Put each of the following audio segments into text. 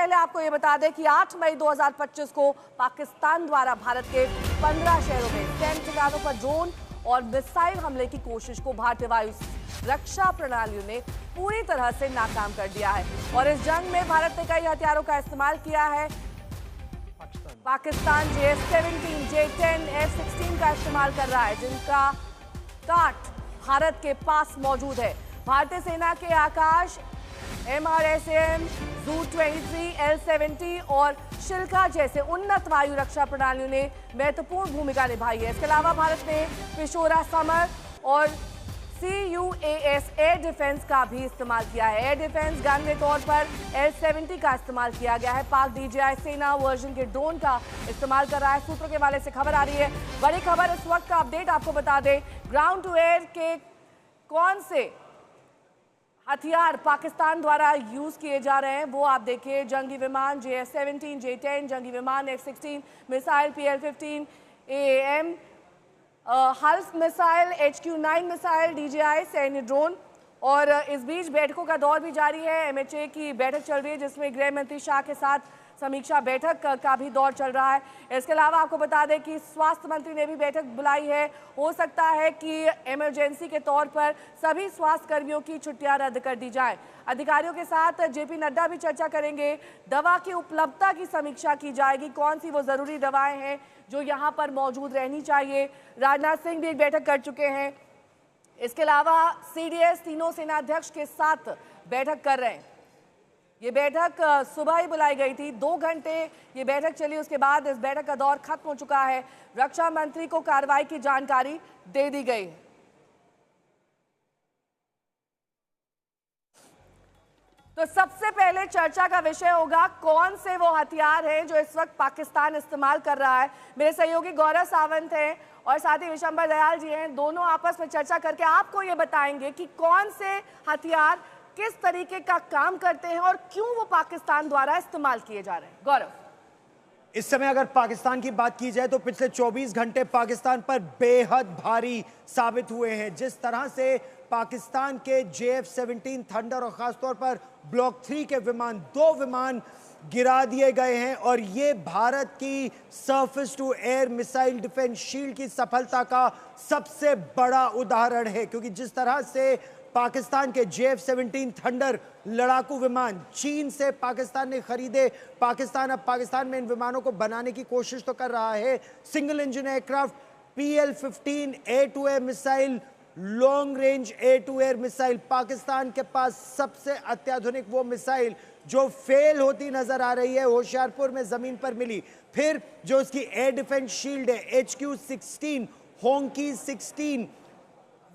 पहले आपको ये बता दें कि 8 मई 2025 को पाकिस्तान द्वारा भारत के 15 शहरों में सैन्य ठिकानों पर ड्रोन और मिसाइल हमले की कोशिश को भारतीय वायु रक्षा प्रणालियों ने पूरी तरह से नाकाम कर दिया है। और इस जंग में भारत ने कई हथियारों का इस्तेमाल किया है। पाकिस्तान JF-17, J-10, F-16 का इस्तेमाल कर रहा है, जिनका काट भारत के पास मौजूद है। भारतीय सेना के आकाश MRSAM, ZU-23, L-70 और शिल्का जैसे उन्नत वायु रक्षा प्रणालियों ने महत्वपूर्ण भूमिका निभाई है। इसके अलावा भारत ने पिशोरा समर और CUAS एयर डिफेंस का भी इस्तेमाल किया है। एयर डिफेंस गन के तौर पर L-70 का इस्तेमाल किया गया है। पाक DJI सेना वर्जन के ड्रोन का इस्तेमाल कर रहा है। सूत्रों के हवाले से खबर आ रही है। बड़ी खबर इस वक्त का अपडेट आपको बता दें, ग्राउंड टू एयर के कौन से हथियार पाकिस्तान द्वारा यूज किए जा रहे हैं वो आप देखिए। जंगी विमान JF-17, J-10, जंगी विमान F-16, missile PL-15, AAM, hulls missile, HQ-9 missile, DJI सैन्य ड्रोन। और इस बीच बैठकों का दौर भी जारी है। MHA की बैठक चल रही है, जिसमें गृह मंत्री शाह के साथ समीक्षा बैठक का भी दौर चल रहा है। इसके अलावा आपको बता दें कि स्वास्थ्य मंत्री ने भी बैठक बुलाई है। हो सकता है कि इमरजेंसी के तौर पर सभी स्वास्थ्य कर्मियों की छुट्टियां रद्द कर दी जाए। अधिकारियों के साथ JP नड्डा भी चर्चा करेंगे। दवा की उपलब्धता की समीक्षा की जाएगी, कौन सी वो जरूरी दवाएं हैं जो यहाँ पर मौजूद रहनी चाहिए। राजनाथ सिंह भी एक बैठक कर चुके हैं। इसके अलावा CDS तीनों सेनाध्यक्ष के साथ बैठक कर रहे हैं। ये बैठक सुबह ही बुलाई गई थी, 2 घंटे ये बैठक चली। उसके बाद इस बैठक का दौर खत्म हो चुका है। रक्षा मंत्री को कार्रवाई की जानकारी दे दी गई। तो सबसे पहले चर्चा का विषय होगा कौन से वो हथियार हैं जो इस वक्त पाकिस्तान इस्तेमाल कर रहा है। मेरे सहयोगी गौरव सावंत हैं और साथ ही विशंबर दयाल जी हैं। दोनों आपस में चर्चा करके आपको ये बताएंगे कि कौन से हथियार किस तरीके का काम करते हैं और क्यों वो पाकिस्तान द्वारा इस्तेमाल किए जा रहे हैं। गौरव, इस समय अगर पाकिस्तान की बात की जाए तो पिछले 24 घंटे पाकिस्तान पर बेहद भारी साबित हुए हैं। जिस तरह से पाकिस्तान के JF-17 थंडर और खासतौर पर ब्लॉक 3 के विमान, 2 विमान गिरा दिए गए हैं और ये भारत की surface to air missile defence shield की सफलता का सबसे बड़ा उदाहरण है। क्योंकि जिस तरह से पाकिस्तान के JF-17 थंडर लड़ाकू विमान चीन से पाकिस्तान ने खरीदे, अब पाकिस्तान में इन विमानों को बनाने की कोशिश तो कर रहा है। Single engine aircraft PL-15 air to air missile, long range air to air missile, Pakistan के पास सबसे अत्याधुनिक वो मिसाइल जो फेल होती नजर आ रही है, होशियारपुर में जमीन पर मिली। फिर जो उसकी एयर डिफेंस शील्ड है HQ-16, होंकी 16,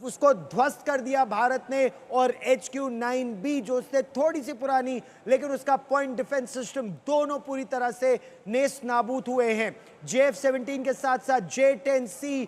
उसको ध्वस्त कर दिया भारत ने। और HQ-9B जो उससे थोड़ी सी पुरानी लेकिन उसका पॉइंट डिफेंस सिस्टम, दोनों पूरी तरह से नेस्त नाबूद हुए हैं। JF-17 के साथ साथ J-10C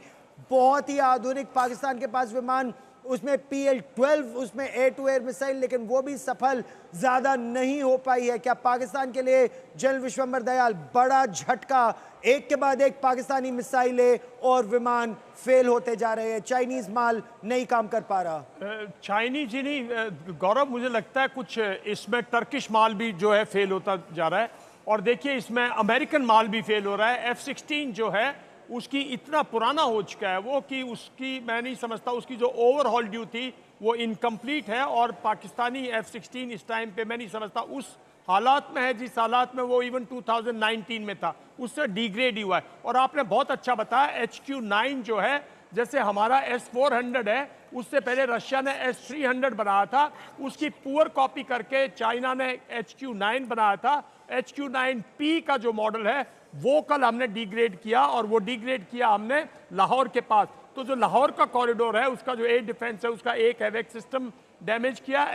बहुत ही आधुनिक पाकिस्तान के पास विमान, उसमें PL-12 उसमें एयर टू एयर मिसाइल, लेकिन वो भी सफल ज्यादा नहीं हो पाई है। क्या पाकिस्तान के लिए जनरल विशंबर दयाल बड़ा झटका, एक के बाद एक पाकिस्तानी मिसाइलें और विमान फेल होते जा रहे हैं, चाइनीज माल नहीं काम कर पा रहा। चाइनीज ही नहीं गौरव, मुझे लगता है कुछ इसमें टर्किश माल भी जो है फेल होता जा रहा है। और देखिए इसमें अमेरिकन माल भी फेल हो रहा है। F-16 जो है उसकी इतना पुराना हो चुका है वो कि उसकी, मैं नहीं समझता, उसकी जो ओवरहॉल ड्यू थी वो इनकम्प्लीट है। और पाकिस्तानी F-16 इस टाइम पे मैं नहीं समझता उस हालात में है जिस हालात में वो इवन 2019 में था, उससे डिग्रेड हुआ है। और आपने बहुत अच्छा बताया, HQ-9 जो है, जैसे हमारा S-400 है, उससे पहले रशिया ने S-300 बनाया था, उसकी पुअर कॉपी करके चाइना ने HQ-9 बनाया था। HQ-9P का जो मॉडल है वो कल हमने डिग्रेड किया, और वो डिग्रेड किया हमने लाहौर के पास। तो जो लाहौर का कॉरिडोर है उसका जो एयर डिफेंस है उसका एक हैवेक सिस्टम डैमेज किया,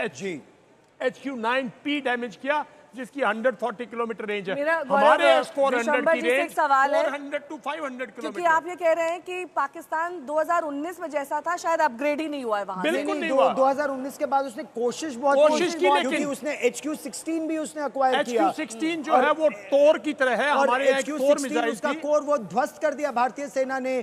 HQ-9P डैमेज किया, जिसकी 140 किलोमीटर रेंज है। हमारे S-400 की रेंज 400 to 500 किलोमीटर। क्योंकि आप ये कह रहे हैं कि पाकिस्तान 2019 में जैसा था शायद अपग्रेड ही नहीं हुआ है वहां। बिल्कुल नहीं हुआ। 2019 के बाद उसने कोशिश की, क्योंकि उसने HQ-16 भी उसने अक्वायर किया। HQ-16 जो है वो टोर की तरह है, हमारे HQ-16 उसका कोर वो ध्वस्त कर दिया भारतीय सेना ने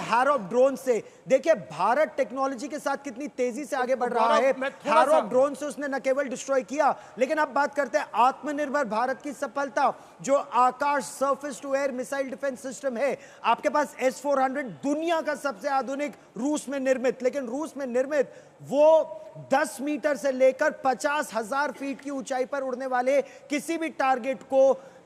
हैरोप ड्रोन से। देखिए भारत टेक्नोलॉजी के साथ कितनी तेजी से आगे बढ़ रहा है। हैरोप ड्रोन से उसने न केवल डिस्ट्रॉय किया, लेकिन अब बात करते हैं आत्मनिर्भर भारत की सफलता, जो Akash surface to air missile defence system है। आपके पास S-400 दुनिया का सबसे आधुनिक रूस में निर्मित, लेकिन रूस में निर्मित वो 10 मीटर से लेकर 50,000 फीट की ऊंचाई पर उड़ने वाले किसी भी टारगेट को,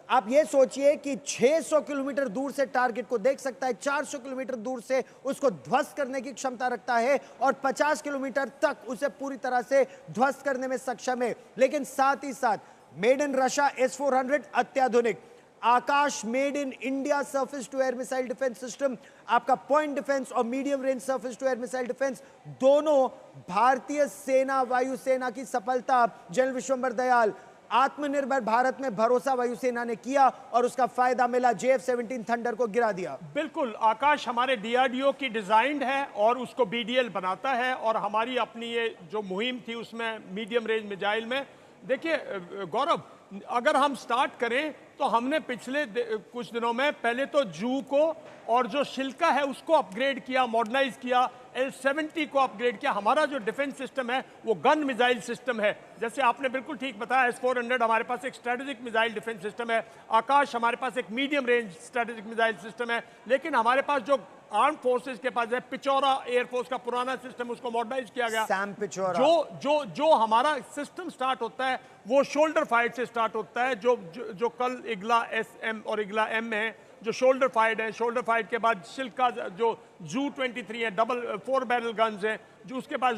आप ये सोचिए कि 600 किलोमीटर दूर से टारगेट को देख सकता है, 400 किलोमीटर दूर से उसको ध्वस्त करने की क्षमता रखता है और 50 किलोमीटर तक उसे पूरी तरह से ध्वस्त करने में सक्षम है। लेकिन साथ ही साथ मेड इन रशिया S-400 अत्याधुनिक, Akash made in India surface to air missile defence system, आपका पॉइंट डिफेंस और medium range surface to air missile defence, दोनों भारतीय सेना वायुसेना की सफलता। जनरल विश्वंभर दयाल, आत्मनिर्भर भारत में भरोसा वायुसेना ने किया और उसका फायदा मिला, JF-17 थंडर को गिरा दिया। बिल्कुल, आकाश हमारे DRDO की डिजाइंड है और उसको BDL बनाता है, और हमारी अपनी ये जो मुहिम थी उसमें मीडियम रेंज मिसाइल में, देखिए गौरव, अगर हम स्टार्ट करें तो हमने पिछले कुछ दिनों में पहले तो जू को और जो शिल्का है उसको अपग्रेड किया, मॉडर्नाइज किया, L-70 को अपग्रेड किया। हमारा जो डिफेंस सिस्टम है वो गन मिसाइल सिस्टम है, जैसे आपने बिल्कुल ठीक बताया। S-400 हमारे पास एक स्ट्रेटेजिक मिसाइल डिफेंस सिस्टम है, आकाश हमारे पास एक medium range strategic missile system है, लेकिन हमारे पास जो आर्म फोर्सेस के पास है पिचौरा एयरफोर्स का पुराना सिस्टम, उसको मॉडर्नाइज किया गया। सैम पिचौरा। जो हमारा सिस्टम स्टार्ट होता है वो शोल्डर फाइट से स्टार्ट होता है, जो कल इगला SM और इगला M में है, जो शोल्डर फाइट है। शोल्डर फाइट के बाद शिल्का जो जू 23 है, डबल 4 बैरल गन्स है, जो उसके बाद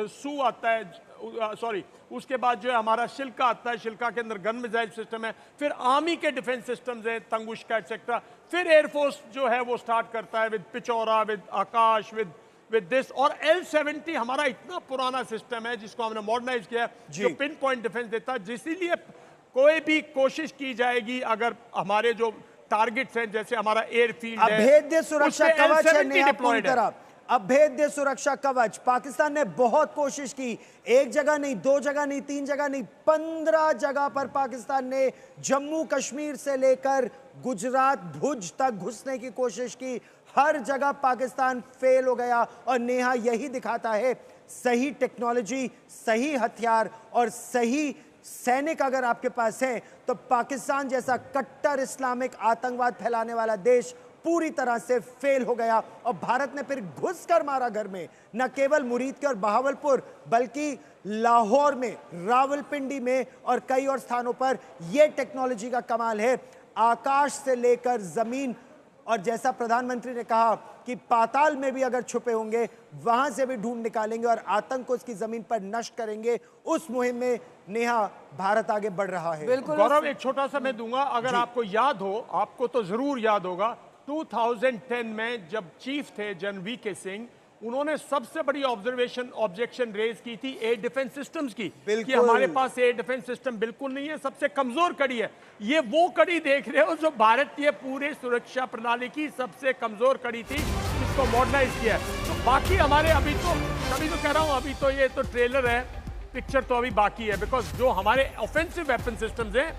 सू आता है, सॉरी, उसके बाद जो है हमारा शिल्का आता है, शिल्का के अंदर गन मिसाइल सिस्टम है, फिर आर्मी के डिफेंस सिस्टम्स हैं, तंगुश्का एक्सेट्रा, फिर एयरफोर्स जो है वो स्टार्ट करता है with पिचौरा, with Akash, with this, और L-70 हमारा इतना पुराना सिस्टम है जिसको हमने मॉडर्नाइज किया है, जो पिन पॉइंट डिफेंस देता है। इसीलिए कोई भी कोशिश की जाएगी, अगर हमारे जो टारगेट्स हैं, जैसे हमारा एयरफील्ड है, अभेद्य सुरक्षा कवच है, नेहा पूरी डिप्लॉयड है। तरह अभेद्य सुरक्षा कवच। पाकिस्तान ने बहुत कोशिश की, एक जगह नहीं, 2 जगह नहीं, 3 जगह नहीं, 15 जगह पर पाकिस्तान ने जम्मू कश्मीर से लेकर गुजरात भुज तक घुसने की कोशिश की। हर जगह पाकिस्तान फेल हो गया, और नेहा यही दिखाता है, सही टेक्नोलॉजी, सही हथियार और सही सैनिक अगर आपके पास है तो पाकिस्तान जैसा कट्टर इस्लामिक आतंकवाद फैलाने वाला देश पूरी तरह से फेल हो गया। और भारत ने फिर घुसकर मारा घर में, न केवल मुरीद के और बहावलपुर, बल्कि लाहौर में, रावलपिंडी में और कई और स्थानों पर। यह टेक्नोलॉजी का कमाल है, आकाश से लेकर जमीन, और जैसा प्रधानमंत्री ने कहा कि पाताल में भी अगर छुपे होंगे वहां से भी ढूंढ निकालेंगे और आतंक को उसकी जमीन पर नष्ट करेंगे। उस मुहिम में नेहा भारत आगे बढ़ रहा है। बिल्कुल गौरव, एक छोटा सा मैं दूंगा, अगर आपको याद हो, आपको तो जरूर याद होगा, 2010 में जब चीफ थे जनरल VK सिंह, उन्होंने सबसे बड़ी ऑब्जेक्शन रेज की थी एयर डिफेंस सिस्टम्स की, कि हमारे पास एयर डिफेंस सिस्टम बिल्कुल नहीं है, सबसे कमजोर कड़ी है। ये वो कड़ी देख रहे हो जो भारतीय पूरे सुरक्षा प्रणाली की सबसे कमजोर कड़ी थी, जिसको मॉडर्नाइज किया है। तो बाकी हमारे अभी तो कह रहा हूं, अभी तो ये तो ट्रेलर है, पिक्चर तो अभी बाकी है, बिकॉज जो हमारे ऑफेंसिव वेपन सिस्टम्स हैं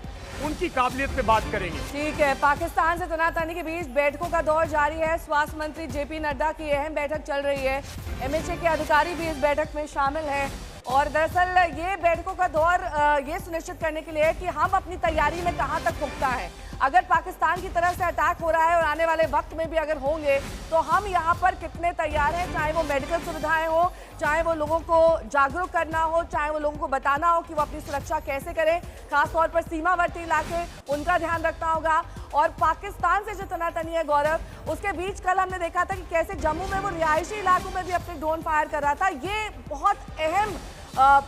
उनकी काबिलियत पे बात करेंगे। ठीक है, पाकिस्तान से तनातनी के बीच बैठकों का दौर जारी है। स्वास्थ्य मंत्री JP नड्डा की अहम बैठक चल रही है, MHA के अधिकारी भी इस बैठक में शामिल हैं, और दरअसल ये बैठकों का दौर ये सुनिश्चित करने के लिए है कि हम अपनी तैयारी में कहां तक पुख्ता है। अगर पाकिस्तान की तरफ से अटैक हो रहा है और आने वाले वक्त में भी अगर होंगे तो हम यहाँ पर कितने तैयार हैं, चाहे वो मेडिकल सुविधाएं हो, चाहे वो लोगों को जागरूक करना हो, चाहे वो लोगों को बताना हो कि वो अपनी सुरक्षा कैसे करें, खासतौर पर सीमावर्ती इलाके, उनका ध्यान रखना होगा। और पाकिस्तान से जो तनातनी है गौरव, उसके बीच कल हमने देखा था कि कैसे जम्मू में वो रिहायशी इलाकों में भी अपने ड्रोन फायर कर रहा था। ये बहुत अहम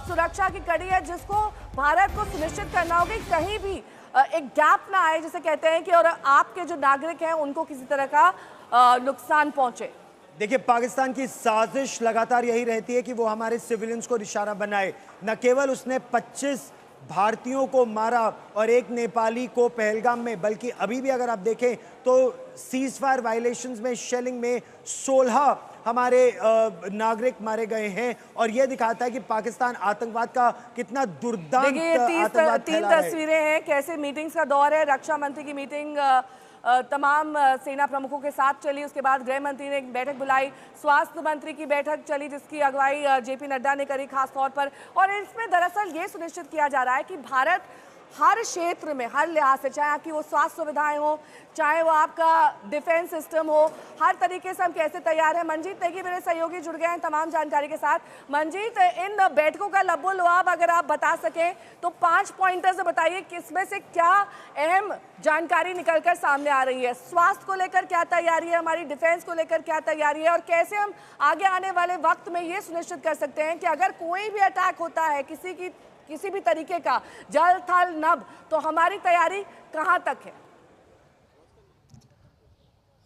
सुरक्षा की कड़ी है जिसको भारत को सुनिश्चित करना होगा कि कहीं भी एक गैप ना आए, जिसे कहते हैं कि, और आपके जो नागरिक हैं उनको किसी तरह का नुकसान पहुंचे। देखिए, पाकिस्तान की साजिश लगातार यही रहती है कि वो हमारे सिविलियंस को निशाना बनाए। न केवल उसने 25 भारतीयों को मारा और एक नेपाली को पहलगाम में, बल्कि अभी भी अगर आप देखें तो सीज फायर वायलेशंस में, शेलिंग में 16 हमारे नागरिक मारे गए हैं। और यह दिखाता है कि पाकिस्तान आतंकवाद का कितना दुर्दांत आतंकवाद तीन तस्वीरें हैं, कैसे मीटिंग्स का दौर है। रक्षा मंत्री की मीटिंग तमाम सेना प्रमुखों के साथ चली, उसके बाद गृह मंत्री ने एक बैठक बुलाई, स्वास्थ्य मंत्री की बैठक चली जिसकी अगुवाई JP नड्डा ने करी खास तौर पर। और इसमें दरअसल ये सुनिश्चित किया जा रहा है कि भारत हर क्षेत्र में, हर लिहाज से, चाहे आपकी वो स्वास्थ्य सुविधाएं हो, चाहे वो आपका डिफेंस सिस्टम हो, हर तरीके से हम कैसे तैयार हैं। मंजीत नेगी मेरे सहयोगी जुड़ गए हैं तमाम जानकारी के साथ। मंजीत, इन बैठकों का लबो लुआब अगर आप बता सकें तो 5 पॉइंटर से बताइए, किसमें से क्या अहम जानकारी निकलकर सामने आ रही है। स्वास्थ्य को लेकर क्या तैयारी है, हमारी डिफेंस को लेकर क्या तैयारी है, और कैसे हम आगे आने वाले वक्त में ये सुनिश्चित कर सकते हैं कि अगर कोई भी अटैक होता है किसी भी तरीके का, जल थल नभ, तो हमारी तैयारी कहां तक है।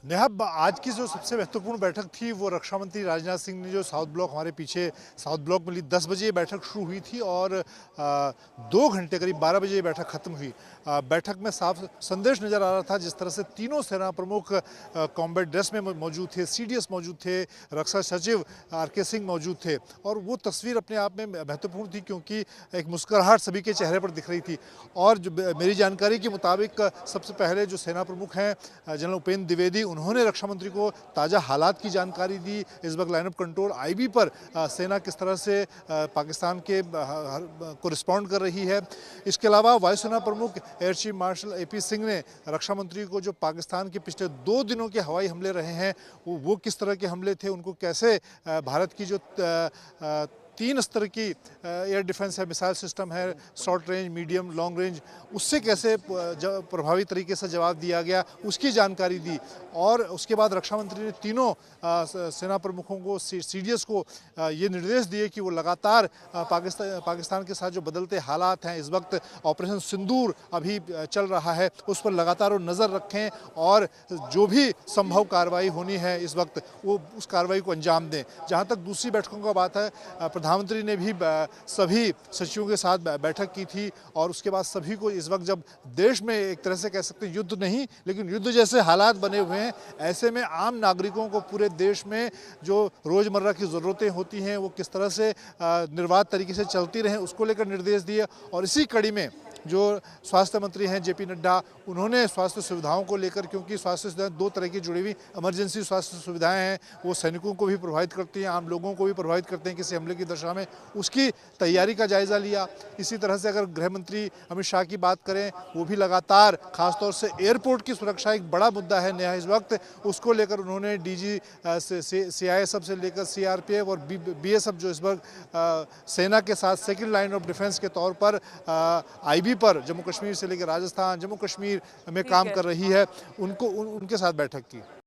नेहा, आज की जो सबसे महत्वपूर्ण बैठक थी वो रक्षा मंत्री राजनाथ सिंह ने जो साउथ ब्लॉक, हमारे पीछे साउथ ब्लॉक में ली, 10 बजे ये बैठक शुरू हुई थी और 2 घंटे करीब 12 बजे ये बैठक खत्म हुई। बैठक में साफ संदेश नजर आ रहा था, जिस तरह से तीनों सेना प्रमुख कॉम्बैट ड्रेस में मौजूद थे, सीडीएस मौजूद थे, रक्षा सचिव आरके सिंह मौजूद थे, और वो तस्वीर अपने आप में महत्वपूर्ण थी क्योंकि एक मुस्कुराहट सभी के चेहरे पर दिख रही थी। और जो मेरी जानकारी के मुताबिक सबसे पहले जो सेना प्रमुख हैं जनरल उपेंद्र द्विवेदी, उन्होंने रक्षा मंत्री को ताज़ा हालात की जानकारी दी। इस वक्त लाइन ऑफ कंट्रोल आईबी पर सेना किस तरह से पाकिस्तान के को रिस्पॉन्ड कर रही है। इसके अलावा वायुसेना प्रमुख air chief marshal AP Singh ने रक्षा मंत्री को जो पाकिस्तान के पिछले 2 दिनों के हवाई हमले रहे हैं वो किस तरह के हमले थे, उनको कैसे भारत की जो 3 स्तर की एयर डिफेंस है, मिसाइल सिस्टम है, short range, medium, long range, उससे कैसे प्रभावी तरीके से जवाब दिया गया, उसकी जानकारी दी। और उसके बाद रक्षा मंत्री ने तीनों सेना प्रमुखों को, सीडीएस को ये निर्देश दिए कि वो लगातार पाकिस्तान के साथ जो बदलते हालात हैं, इस वक्त ऑपरेशन सिंदूर अभी चल रहा है, उस पर लगातार वो नज़र रखें और जो भी संभव कार्रवाई होनी है इस वक्त वो उस कार्रवाई को अंजाम दें। जहाँ तक दूसरी बैठकों का बात है, प्रधानमंत्री ने भी सभी सचिवों के साथ बैठक की थी और उसके बाद सभी को इस वक्त जब देश में एक तरह से कह सकते हैं युद्ध नहीं लेकिन युद्ध जैसे हालात बने हुए हैं, ऐसे में आम नागरिकों को पूरे देश में जो रोज़मर्रा की ज़रूरतें होती हैं वो किस तरह से निर्बाध तरीके से चलती रहें, उसको लेकर निर्देश दिए। और इसी कड़ी में जो स्वास्थ्य मंत्री हैं जेपी नड्डा, उन्होंने स्वास्थ्य सुविधाओं को लेकर, क्योंकि स्वास्थ्य सुविधाएं 2 तरह की जुड़ी हुई इमरजेंसी स्वास्थ्य सुविधाएं हैं, वो सैनिकों को भी प्रभावित करती हैं, आम लोगों को भी प्रभावित करते हैं किसी हमले की दशा में, उसकी तैयारी का जायज़ा लिया। इसी तरह से अगर गृह मंत्री अमित शाह की बात करें, वो भी लगातार खासतौर से एयरपोर्ट की सुरक्षा एक बड़ा मुद्दा है नेहा इस वक्त, उसको लेकर उन्होंने डीजी CISF से लेकर CRPF और BSF जो इस वक्त सेना के साथ सेकेंड लाइन ऑफ डिफेंस के तौर पर IB पर जम्मू कश्मीर से लेकर राजस्थान, जम्मू कश्मीर में काम कर रही है, उनके साथ बैठक की।